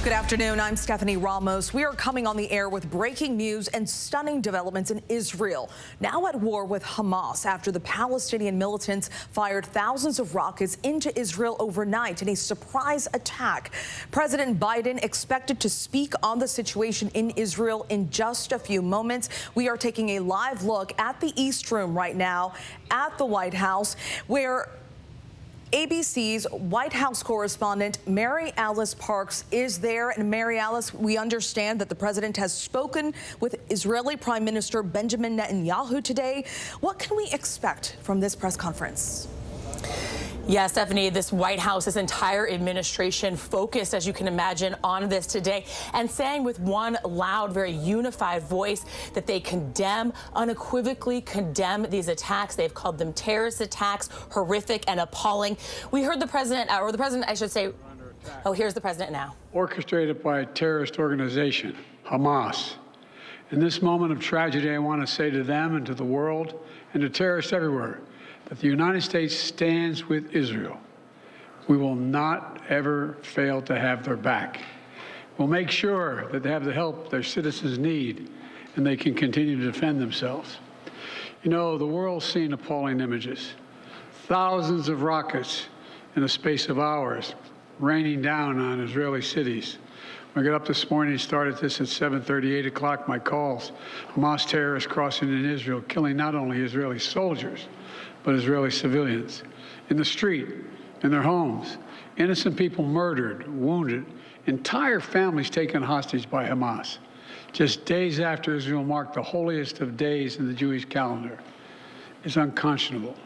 Good afternoon. I'm Stephanie Ramos. We are coming on the air with breaking news and stunning developments in Israel, now at war with Hamas after the Palestinian militants fired thousands of rockets into Israel overnight in a surprise attack. President Biden expected to speak on the situation in Israel in just a few moments. We are taking a live look at the East Room right now at the White House, where ABC's White House correspondent Mary Alice Parks is there. And Mary Alice, we understand that the president has spoken with Israeli Prime Minister Benjamin Netanyahu today. What can we expect from this press conference? Yeah, Stephanie, this White House, this entire administration focused, as you can imagine, on this today and saying with one loud, very unified voice that they unequivocally condemn these attacks. They've called them terrorist attacks, horrific and appalling. We heard the president, I should say, oh, here's the president now. Orchestrated by a terrorist organization, Hamas. In this moment of tragedy, I want to say to them and to the world and to terrorists everywhere, that the United States stands with Israel. We will not ever fail to have their back. We'll make sure that they have the help their citizens need and they can continue to defend themselves. You know, the world's seen appalling images. Thousands of rockets in the space of hours raining down on Israeli cities. When I got up this morning, started this at 7:30, 8 o'clock, my calls. Hamas terrorists crossing in Israel, killing not only Israeli soldiers, but Israeli civilians in the street, in their homes. Innocent people murdered, wounded, entire families taken hostage by Hamas. Just days after Israel marked the holiest of days in the Jewish calendar. It's unconscionable.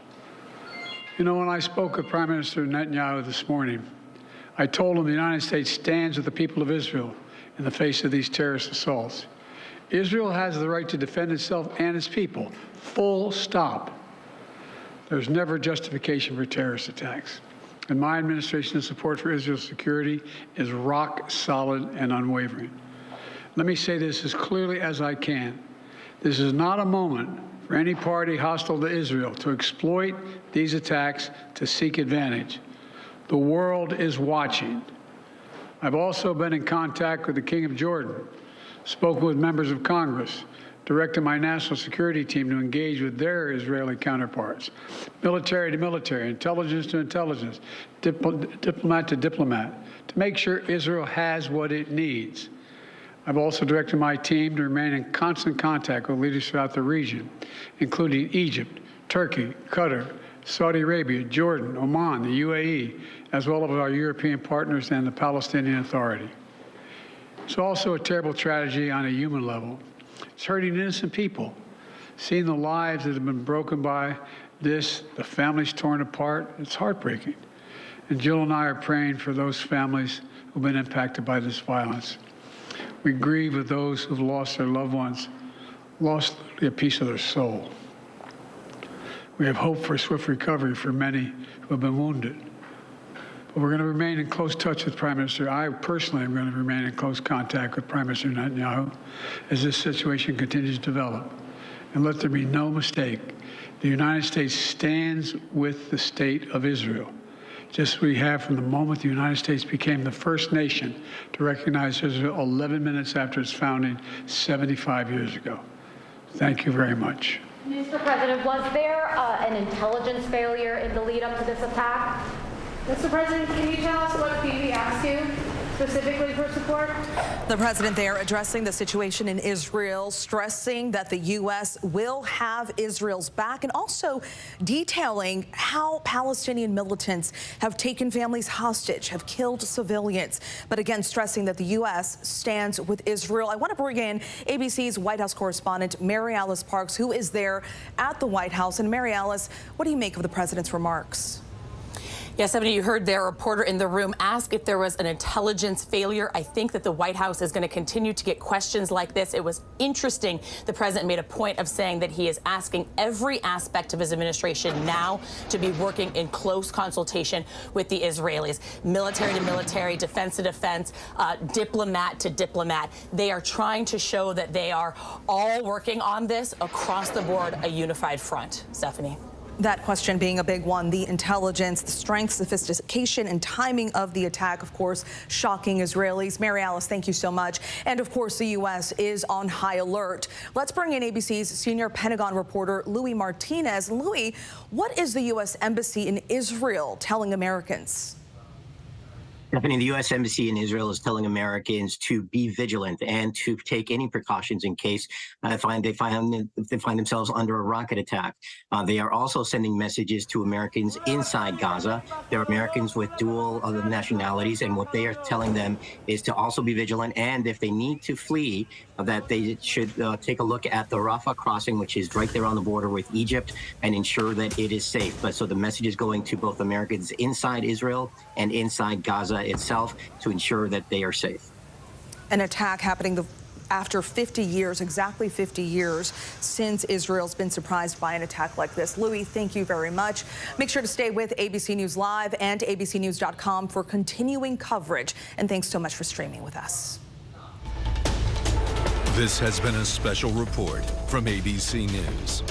You know, when I spoke with Prime Minister Netanyahu this morning, I told him the United States stands with the people of Israel in the face of these terrorist assaults. Israel has the right to defend itself and its people, full stop. There's never justification for terrorist attacks. And my administration's support for Israel's security is rock solid and unwavering. Let me say this as clearly as I can. This is not a moment for any party hostile to Israel to exploit these attacks to seek advantage. The world is watching. I've also been in contact with the King of Jordan, spoken with members of Congress, directed my national security team to engage with their Israeli counterparts, military to military, intelligence to intelligence, diplomat to diplomat, to make sure Israel has what it needs. I've also directed my team to remain in constant contact with leaders throughout the region, including Egypt, Turkey, Qatar, Saudi Arabia, Jordan, Oman, the UAE, as well as our European partners and the Palestinian Authority. It's also a terrible tragedy on a human level. It's hurting innocent people. Seeing the lives that have been broken by this, the families torn apart, it's heartbreaking. And Jill and I are praying for those families who've been impacted by this violence. We grieve with those who've lost their loved ones, lost a piece of their soul. We have hope for swift recovery for many who have been wounded. But we're going to remain in close touch with Prime Minister. I personally am going to remain in close contact with Prime Minister Netanyahu as this situation continues to develop. And let there be no mistake, the United States stands with the state of Israel, just as we have from the moment the United States became the first nation to recognize Israel 11 minutes after its founding 75 years ago. Thank you very much. Mr. President, was there an intelligence failure in the lead up to this attack? Mr. President, can you tell us what Phoebe asked you specifically for support? The president there addressing the situation in Israel, stressing that the U.S. will have Israel's back, and also detailing how Palestinian militants have taken families hostage, have killed civilians, but again stressing that the U.S. stands with Israel. I want to bring in ABC's White House correspondent Mary Alice Parks, who is there at the White House. And Mary Alice, what do you make of the president's remarks? Yes, Stephanie, you heard their reporter in the room ask if there was an intelligence failure. I think that the White House is going to continue to get questions like this. It was interesting. The president made a point of saying that he is asking every aspect of his administration now to be working in close consultation with the Israelis, military to military, defense to defense, diplomat to diplomat. They are trying to show that they are all working on this across the board, a unified front. Stephanie. That question being a big one, the intelligence, the strength, sophistication, and timing of the attack, of course, shocking Israelis. Mary Alice, thank you so much. And of course, the U.S. is on high alert. Let's bring in ABC's senior Pentagon reporter, Louis Martinez. Louis, what is the U.S. Embassy in Israel telling Americans? Stephanie, the U.S. Embassy in Israel is telling Americans to be vigilant and to take any precautions in case they find themselves under a rocket attack. They are also sending messages to Americans inside Gaza. There are Americans with dual nationalities, and what they are telling them is to also be vigilant, and if they need to flee, that they should take a look at the Rafah crossing, which is right there on the border with Egypt, and ensure that it is safe. But so the message is going to both Americans inside Israel and inside Gaza itself to ensure that they are safe. An attack happening after 50 years, exactly 50 years since Israel's been surprised by an attack like this. Louis, thank you very much. Make sure to stay with ABC News Live and abcnews.com for continuing coverage. And thanks so much for streaming with us. This has been a special report from ABC News.